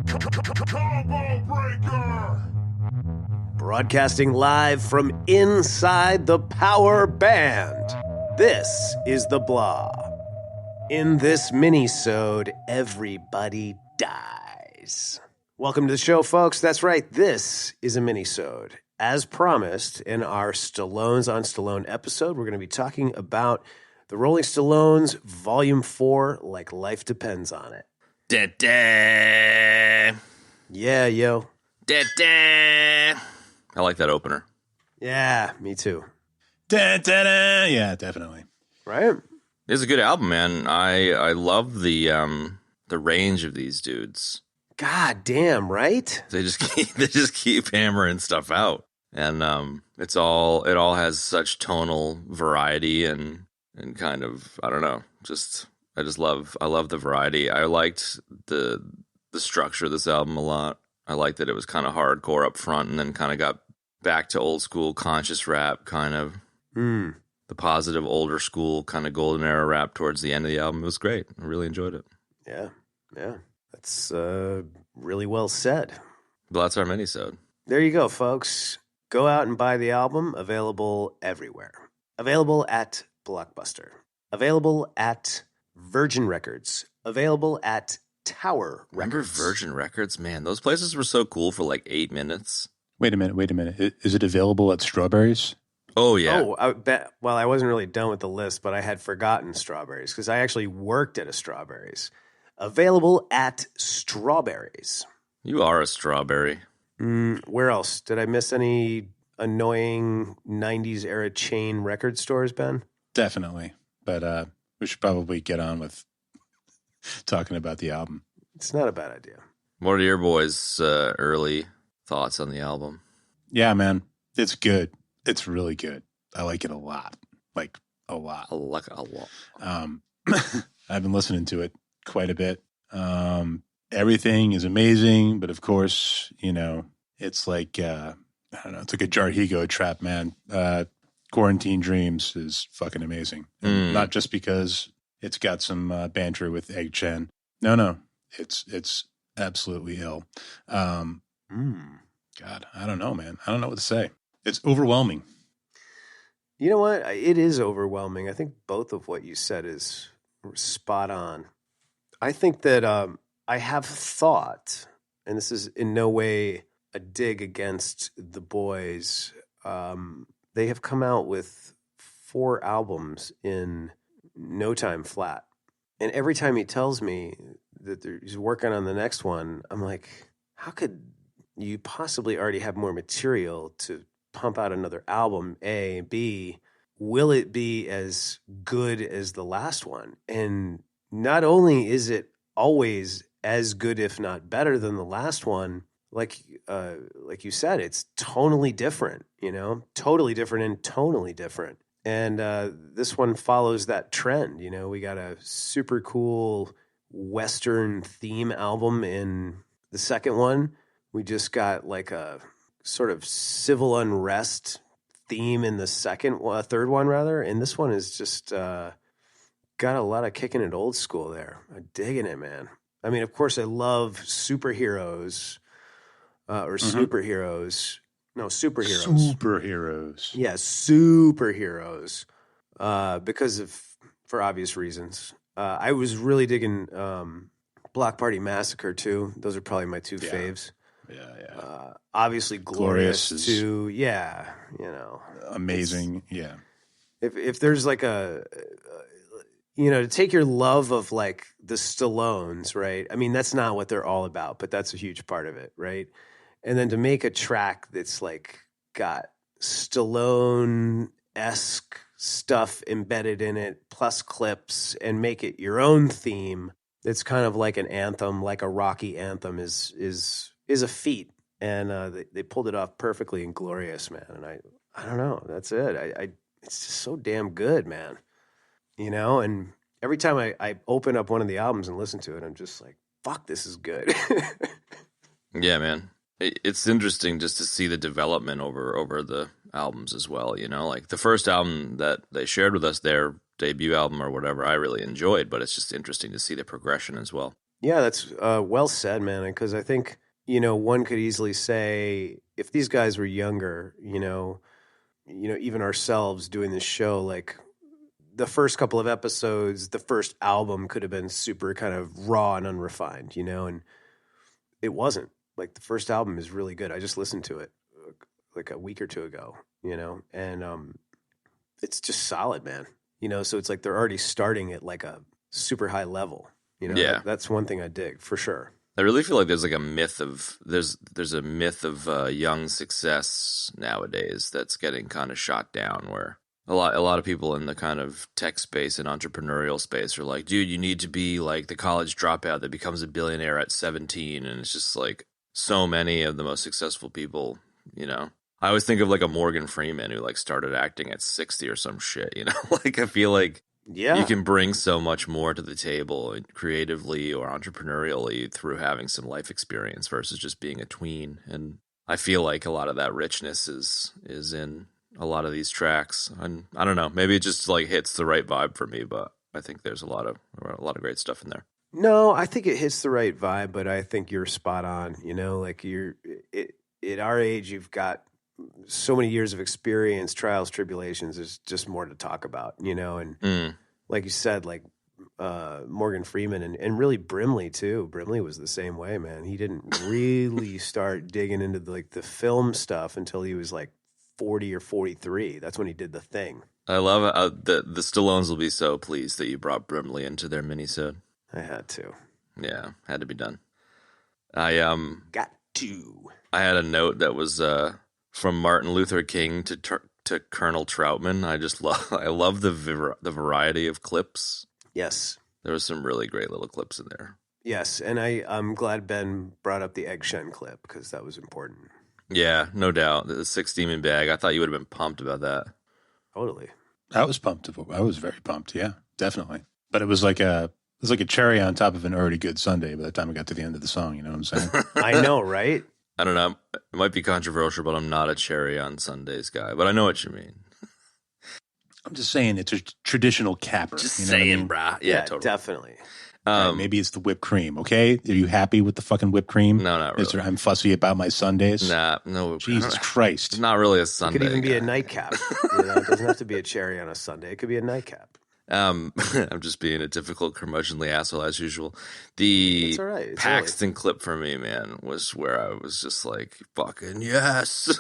Combo breaker. Broadcasting live from inside the power band. This is the Blah. In this Minisode, everybody dies. Welcome to the show, folks. That's right, this is a Minisode. As promised, in our Stallones on Stallone episode, we're going to be talking about the Rolling Stallones, Volume 4, Like Life Depends on It. Da-da. Yeah, yo. Da-da. I like that opener. Yeah, me too. Da-da-da. Yeah, definitely. Right? It's a good album, man. I love the range of these dudes. God damn, right? They just keep hammering stuff out, and it all has such tonal variety and kind of, I don't know, I love the variety. I liked the structure of this album a lot. I liked that it was kind of hardcore up front and then kind of got back to old school conscious rap, kind of the positive older school kind of golden era rap towards the end of the album. It was great. I really enjoyed it. Yeah. That's really well said. But that's our minisode. There you go, folks. Go out and buy the album. Available everywhere. Available at Blockbuster. Available at Virgin Records. Available at Tower Remember Records. Virgin Records? Man, those places were so cool for like 8 minutes. Wait a minute. Is it available at Strawberries? Oh, yeah. Oh, I bet. Well, I wasn't really done with the list, but I had forgotten Strawberries because I actually worked at a Strawberries. Available at Strawberries. You are a strawberry. Where else? Did I miss any annoying 90s era chain record stores, Ben? Definitely. But we should probably get on with talking about the album. It's not a bad idea. What are your boys' early thoughts on the album? Yeah, man. It's good. It's really good. I like it a lot. Like, a lot. I like it a lot. I've been listening to it quite a bit. Everything is amazing, but of course, you know, it's like, I don't know, it's like a Jarhigo trap, man. Quarantine Dreams is fucking amazing. And not just because it's got some banter with Egg Chen. No, it's absolutely ill. God, I don't know, man. I don't know what to say. It's overwhelming. You know what? It is overwhelming. I think both of what you said is spot on. I think that I have thought, and this is in no way a dig against the boys, they have come out with 4 albums in no time flat. And every time he tells me that he's working on the next one, I'm like, how could you possibly already have more material to pump out another album, A? B, will it be as good as the last one? And not only is it always as good, if not better than the last one, like you said, it's tonally different, you know, totally different and tonally different. And this one follows that trend. You know, we got a super cool Western theme album in the second one. We just got like a sort of civil unrest theme in the third one rather. And this one is just got a lot of kicking it old school there. I'm digging it, man. I mean, of course, I love superheroes. Superheroes. No, superheroes. Superheroes. Yeah, superheroes. For obvious reasons. I was really digging Block Party Massacre too. Those are probably my 2 faves. Yeah. Obviously, Glorious is too. Yeah, you know, amazing. Yeah. If there's like to take your love of like the Stallones, right? I mean, that's not what they're all about, but that's a huge part of it, right? And then to make a track that's like got Stallone-esque stuff embedded in it, plus clips, and make it your own theme. It's kind of like an anthem, like a Rocky anthem is a feat. And they pulled it off perfectly in Glorious, man. And I don't know. That's it. It's just so damn good, man. You know, and every time I open up one of the albums and listen to it, I'm just like, fuck, this is good. Yeah, man. It's interesting just to see the development over the albums as well, you know? Like the first album that they shared with us, their debut album or whatever, I really enjoyed, but it's just interesting to see the progression as well. Yeah, that's well said, man. Because I think, one could easily say if these guys were younger, even ourselves doing this show, like the first couple of episodes, the first album could have been super kind of raw and unrefined, and it wasn't. Like the first album is really good. I just listened to it like a week or two ago, and it's just solid, man. So it's like they're already starting at like a super high level. Yeah. That's one thing I dig for sure. I really feel like there's like a myth of there's a myth of young success nowadays that's getting kind of shot down. Where a lot of people in the kind of tech space and entrepreneurial space are like, dude, you need to be like the college dropout that becomes a billionaire at 17, and it's just like so many of the most successful people. I always think of like a Morgan Freeman who like started acting at 60 or some shit. Like I feel like. Yeah. You can bring so much more to the table creatively or entrepreneurially through having some life experience versus just being a tween. And I feel like a lot of that richness is in a lot of these tracks. And I don't know, maybe it just like hits the right vibe for me, but I think there's a lot of great stuff in there. No, I think it hits the right vibe, but I think you're spot on. Like at our age, you've got so many years of experience, trials, tribulations. There's just more to talk about, and like you said, like Morgan Freeman and really Brimley too. Brimley was the same way, man. He didn't really start digging into the film stuff until he was like 40 or 43. That's when he did The Thing. I love it. The Stallones will be so pleased that you brought Brimley into their minisode. I had to. Yeah, had to be done. I got to. I had a note that was from Martin Luther King to Colonel Troutman. I love the variety of clips. Yes. There was some really great little clips in there. Yes, and I'm glad Ben brought up the Egg Shen clip because that was important. Yeah, no doubt. The 6 Demon Bag. I thought you would have been pumped about that. Totally. I was pumped. I was very pumped. Yeah, definitely. But it was like a cherry on top of an already good sundae by the time I got to the end of the song. You know what I'm saying? I know, right? I don't know. It might be controversial, but I'm not a cherry on Sundays guy. But I know what you mean. I'm just saying it's a traditional capper. Just you know saying, what I mean? brah. Yeah, totally. Definitely. Maybe it's the whipped cream. Okay, are you happy with the fucking whipped cream? No, not really. I'm fussy about my Sundays. Nah, no. Jesus Christ! It's not really a Sunday. It could even be a guy. nightcap. It doesn't have to be a cherry on a Sunday. It could be a nightcap. I'm just being a difficult curmudgeonly asshole as usual. The It's all right. It's Paxton clip for me, man, was where I was just like, fucking yes.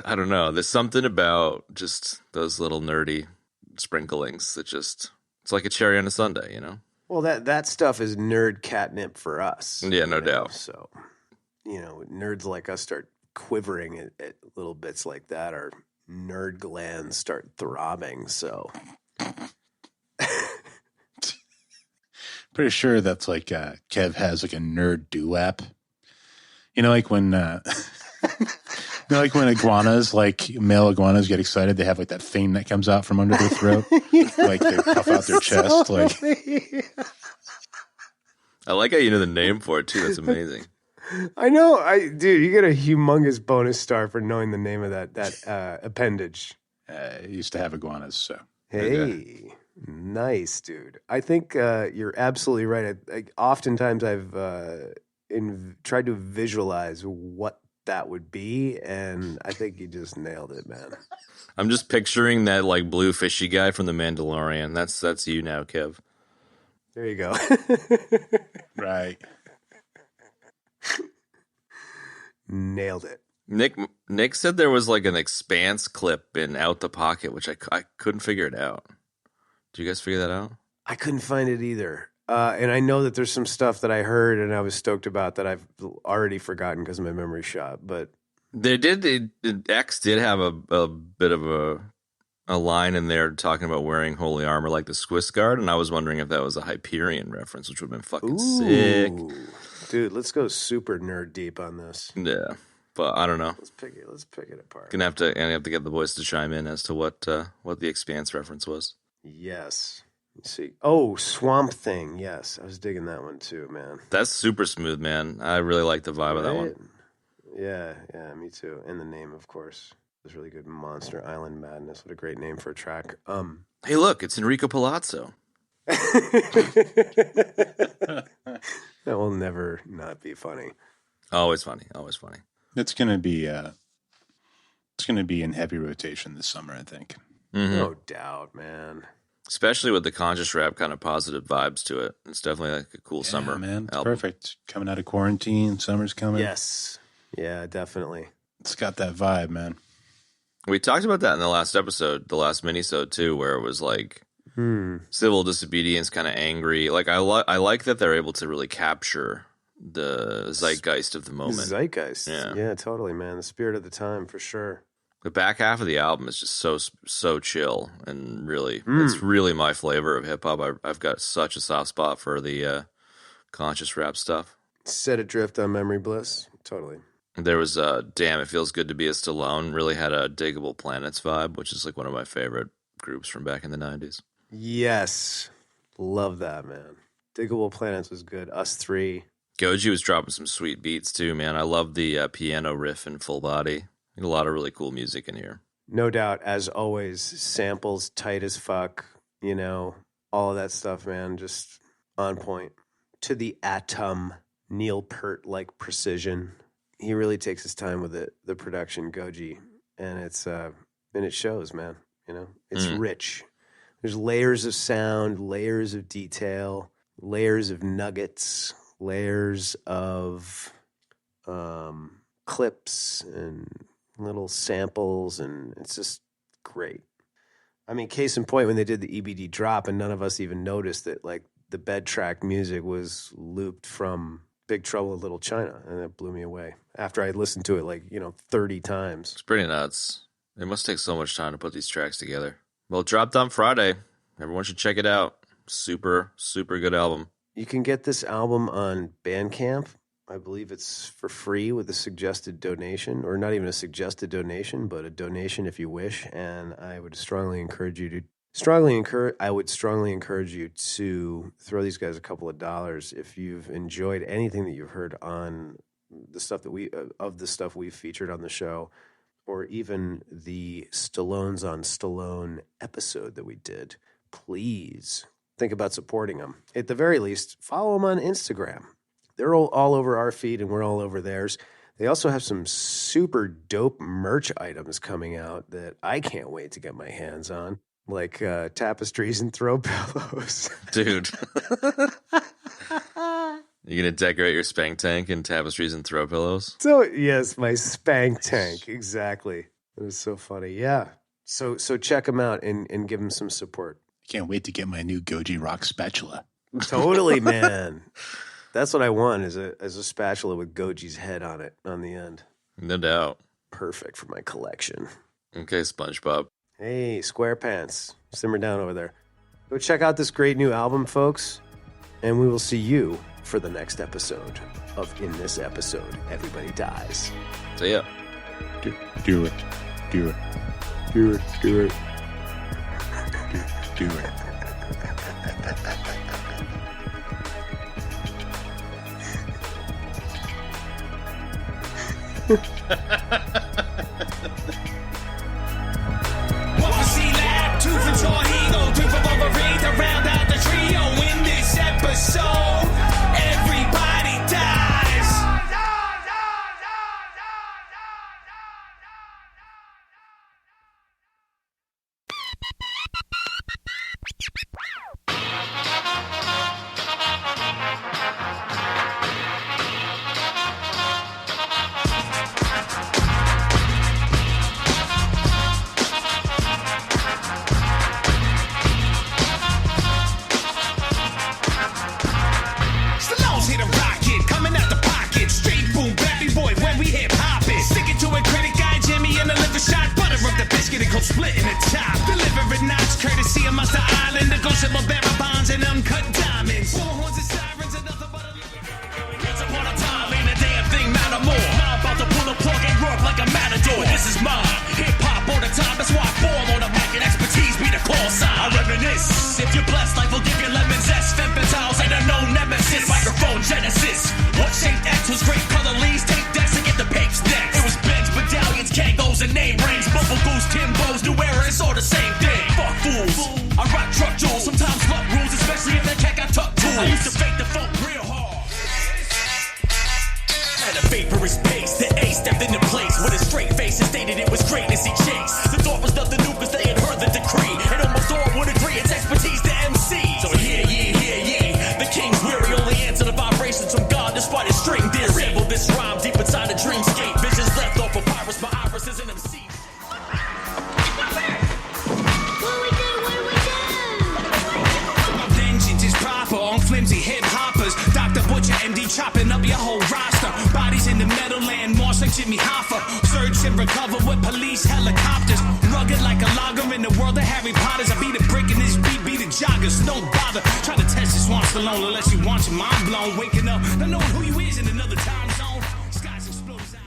I don't know. There's something about just those little nerdy sprinklings that just, it's like a cherry on a sundae, you know? Well, that stuff is nerd catnip for us. Yeah, no doubt. So, nerds like us start quivering at little bits like that. Our nerd glands start throbbing. So, Pretty sure that's like Kev has like a nerd dewlap. Like when like when iguanas, like male iguanas, get excited, they have like that thing that comes out from under their throat, like they puff out their chest. Like, I like how you know the name for it too. That's amazing. I know, dude, you get a humongous bonus star for knowing the name of that appendage. I used to have iguanas, so Hey, nice, dude. I think you're absolutely right. Oftentimes I've tried to visualize what that would be, and I think you just nailed it, man. I'm just picturing that like blue fishy guy from The Mandalorian. That's you now, Kev. There you go. right. Nailed it. Nick said there was like an Expanse clip in Out the Pocket, which I couldn't figure it out. Did you guys figure that out? I couldn't find it either. And I know that there's some stuff that I heard and I was stoked about that I've already forgotten because of my memory shot. But X did have a bit of a line in there talking about wearing holy armor like the Swiss Guard, and I was wondering if that was a Hyperion reference, which would have been fucking sick. Dude, let's go super nerd deep on this. Yeah, but I don't know. Let's pick it apart. Gonna have to get the boys to chime in as to what the Expanse reference was. Yes. Let's see. Oh, Swamp Thing. Yes, I was digging that one too, man. That's super smooth, man. I really like the vibe of that one. Yeah, me too. And the name, of course, was really good. Monster Island Madness. What a great name for a track. Hey, look, it's Enrico Palazzo. That will never not be funny. Always funny. Always funny. It's gonna be in heavy rotation this summer, I think. Mm-hmm. No doubt, man. Especially with the conscious rap kind of positive vibes to it. It's definitely like a cool summer man. It's album. perfect. Coming out of quarantine, summer's coming. Yes. Yeah, definitely. It's got that vibe, man. We talked about that in the last episode, the last minisode too, where it was like civil disobedience, kind of angry. Like I like that they're able to really capture the zeitgeist of the moment. Zeitgeist. Yeah. Yeah, totally, man. The spirit of the time, for sure. The back half of the album is just so chill and really, it's really my flavor of hip hop. I've got such a soft spot for the conscious rap stuff. Set adrift on memory bliss. Totally. There was Damn It Feels Good to Be a Stallone. Really had a Diggable Planets vibe, which is like one of my favorite groups from back in the 90s. Yes. Love that, man. Diggable Planets was good. Us Three. Goji was dropping some sweet beats too, man. I love the piano riff in Full Body. A lot of really cool music in here. No doubt, as always, samples tight as fuck, you know, all of that stuff, man, just on point. To the atom, Neil Peart-like precision. He really takes his time with the production, Goji, and it shows, man, you know? It's rich. There's layers of sound, layers of detail, layers of nuggets, layers of clips and little samples, and it's just great. I mean, case in point, when they did the EBD drop and none of us even noticed that, like, the bed track music was looped from Big Trouble in Little China, and it blew me away after I listened to it 30 times. It's pretty nuts. It must take so much time to put these tracks together. Well, it dropped on Friday. Everyone should check it out. Super, super good album. You can get this album on Bandcamp. I believe it's for free with a suggested donation, or not even a suggested donation, but a donation if you wish. And I would strongly encourage you to throw these guys a couple of dollars if you've enjoyed anything that you've heard on the stuff that we've featured on the show, or even the Stallones on Stallone episode that we did. Please think about supporting them. At the very least, follow them on Instagram. They're all over our feed, and we're all over theirs. They also have some super dope merch items coming out that I can't wait to get my hands on, like tapestries and throw pillows. Dude. You going to decorate your spank tank in tapestries and throw pillows? So, yes, my spank tank. Exactly. It was so funny. Yeah. So check them out and give them some support. Can't wait to get my new Goji Rock spatula. Totally, man. That's what I want, is a spatula with Goji's head on it on the end. No doubt. Perfect for my collection. Okay, SpongeBob. Hey, SquarePants, simmer down over there. Go check out this great new album, folks, and we will see you for the next episode of In This Episode, Everybody Dies. See ya. Do it. Do it. Do it. Do it. Do it. Lab, 2 for Torhido, 3 for Wolverine to round out the trio. In this episode, everybody dies. Stallones hit a rocket, coming out the pocket. Straight boom, baby boy, when we hip hop it. Stick it to a critic guy, Jimmy, and a liver shot. Butter up the biscuit and go splitting the top. Delivering knots, courtesy of Master Island. The ghost of barrel bonds and uncut diamonds. Four horns and sirens and nothing but a once upon a time, ain't a damn thing matter more. I'm about to pull a plug and roar like a matador. This is mine, hip hop all the time. That's why I fall on the mic and expertise be the call sign. I reminisce. If you're blessed, life will give you lemon zest. Femme fatales ain't a known nemesis. Microphone genesis. What shaped X was great color leads. Take decks to get the papes next. It was Benz, medallions, Kangos, and name rings. Bubble goose, Timbos, New Era, it's all the same thing. Fuck fools. I rock truck jewels. Sometimes luck rules, especially a vaporous pace. The A stepped into place with a straight face and stated it was greatness he chased. The thought was nothing new cause they had heard the decree, and almost all would agree it's expertise to MC. So hear ye, the king's weary, only answer to vibrations from God despite his string theory. Assemble this rhyme deep inside a dreamscape, visions left off papyrus, my iris is an MC. On flimsy hip hoppers, Dr. Butcher, MD chopping up your whole roster. Bodies in the Meadowland, march like Jimmy Hoffa. Search and recover with police helicopters. Rugged like a logger in the world of Harry Potters. I beat a brick in this beat the joggers. No bother, try to test this one Stallone unless you want your mind blown. Waking up, not knowing who you is in another time zone. Skies explode as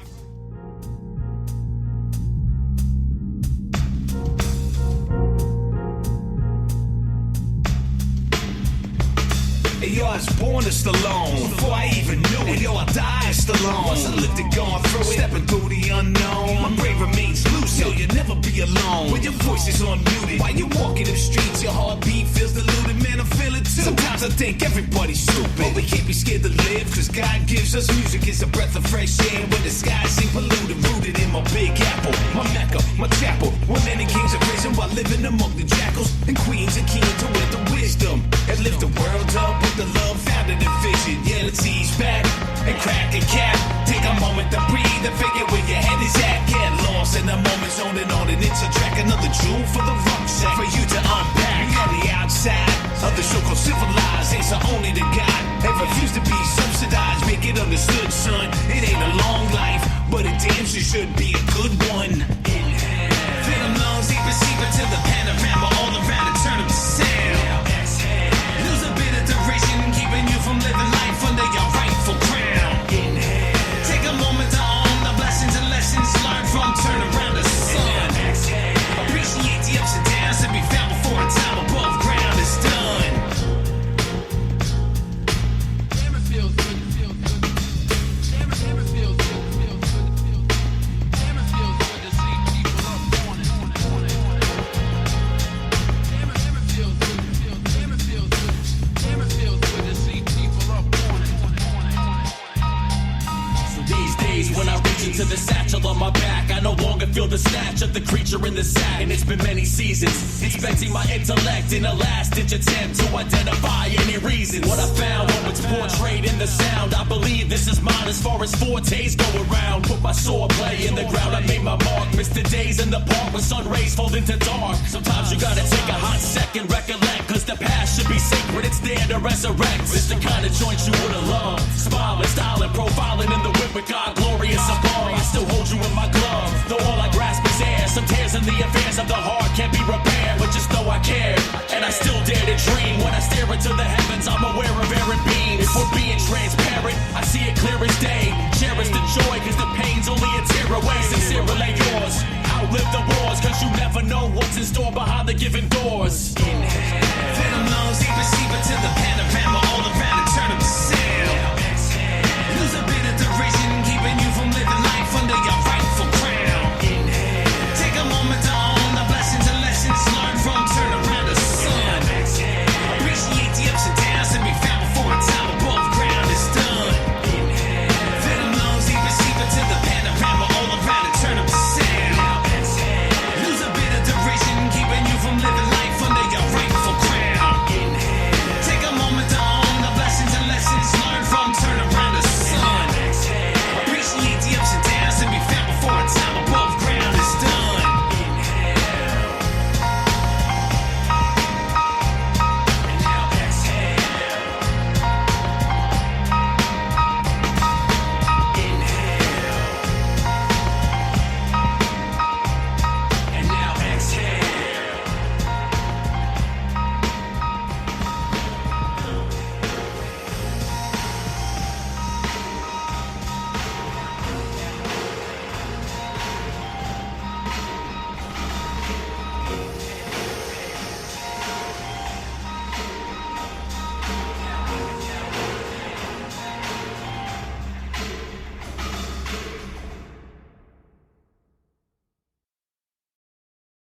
yo, I was born a Stallone before I even knew it. And yo, I die a Stallone once I lived it, gone through it. Stepping through the unknown, my brain remains loose. Yo, you'll never be alone when your voice is unmuted. While you walking the streets, your heartbeat feels diluted. Man, I feel it too. Sometimes I think everybody's stupid, but we can't be scared to live, cause God gives us music. It's a breath of fresh air when the skies seem polluted. Rooted in my big apple, my Mecca, my chapel, where many kings have risen while living among the jackals. And queens are keen to with the wisdom and lift the world up with the love founded in vision. Yeah, let's ease back and crack a cap. Take a moment to breathe and figure where your head is at. Get lost in the moment, zoning on and it's a track. Another jewel for the rucksack for you to unpack. We on the outside of the so-called civilized, answer only to God and refuse to be subsidized. Make it understood, son, it ain't a long life, but it damn sure should be a good one. Feel them lungs deep and seep into the panorama all around and turn up the sound. Lose a bit of duration, keeping you from living life under your rightful crown. Inhale. Take a moment to own the blessings and lessons learned from turn around the sun. Appreciate the ups and downs to be found before a time above ground is done. Damn, it feels good, it feels good. Damn, it feels good, it feels good, it feels good. Damn, it feels good to see people up on it. Damn, it feels good, it feels good. Damn, it feels good. Damn, it feels good to see people up on it. So these days when I reach into the satchel on my back, I no longer feel the snatch of the creature in the sack. And it's been many seasons inspecting my intellect in a last-ditch attempt to identify any reason. What I found, moments portrayed in the sound. I believe this is mine as far as fortes go around. Put my swordplay in the ground, I made my mark. Missed the days in the park when sun rays fall into dark. Sometimes you gotta take a hot second, recollect, cause the past should be sacred, it's there to resurrect. It's the kind of joint you would've loved. Smiling, styling, profiling in the whip with God, glorious above. I still hold you in my glove, though all I grasp is air. Some tears in the affairs of the heart can't be repaired, but just know I care, and I still dare to dream. When I stare into the heavens, I'm aware of every being.